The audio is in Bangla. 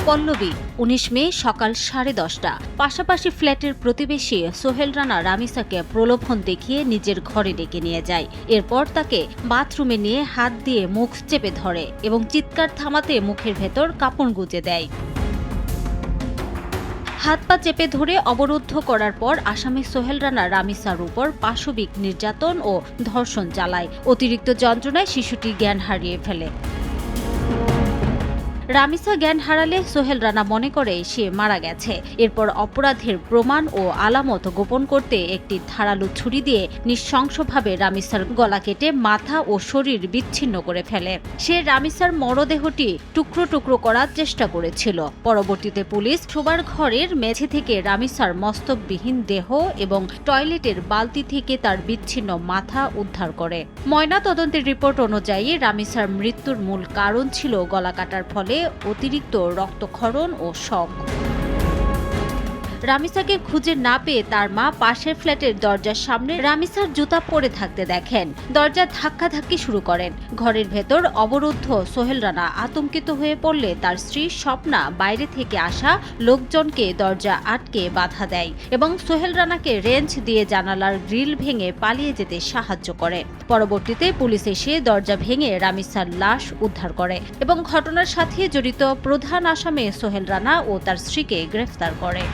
পল্লবী ১৯ মে সকাল 10:30টা। পাশাপাশি ফ্ল্যাটের প্রতিবেশী সোহেল রানা রামিসাকে প্রলোভন দেখিয়ে নিজের ঘরে ডেকে নিয়ে যায়। এরপর তাকে বাথরুমে নিয়ে হাত দিয়ে মুখ চেপে ধরে এবং চিৎকার থামাতে মুখের ভেতর কাপড় গুঁজে দেয়। হাত পা চেপে ধরে অবরুদ্ধ করার পর আসামি সোহেল রানা রামিসার উপর পাশবিক নির্যাতন ও ধর্ষণ চালায়। অতিরিক্ত যন্ত্রণায় শিশুটি জ্ঞান হারিয়ে ফেলে। রামিসা জ্ঞান হারালে সোহেল রানা মনে করে সে মারা গেছে। এরপর অপরাধের প্রমাণ ও আলামত গোপন করতে একটি ধারালো ছুরি দিয়ে নৃশংসভাবে রামিসার গলা কেটে মাথা ও শরীর বিচ্ছিন্ন করে ফেলে। সে রামিসার মরদেহটি টুকরো টুকরো করার চেষ্টা করেছিল। পরবর্তীতে পুলিশ শোবার ঘরের মেঝে থেকে রামিসার মস্তকবিহীন দেহ এবং টয়লেটের বালতি থেকে তার বিচ্ছিন্ন মাথা উদ্ধার করে। ময়নাতদন্তের রিপোর্ট অনুযায়ী রামিসার মৃত্যুর মূল কারণ ছিল গলা কাটার ফলে অতিরিক্ত রক্তক্ষরণ ও শক। রামিসাকে খুঁজে না পেয়ে তার মা পাশের ফ্ল্যাটের দরজার সামনে রামিসার জুতা পরে থাকতে দেখেন। দরজা ধাক্কাধাক্কি শুরু করেন। ঘরের ভেতর অবরুদ্ধ সোহেল রানা আতঙ্কিত হয়ে পড়লে তার স্ত্রী স্বপ্না বাইরে থেকে আসা লোকজনকে দরজা আটকে বাধা দেয় এবং সোহেল রানাকে রেঞ্চ দিয়ে জানালার গ্রিল ভেঙে পালিয়ে যেতে সাহায্য করে। পরবর্তীতে পুলিশ এসে দরজা ভেঙে রামিসার লাশ উদ্ধার করে এবং ঘটনার সাথে জড়িত প্রধান আসামি সোহেল রানা ও তার স্ত্রীকে গ্রেফতার করে।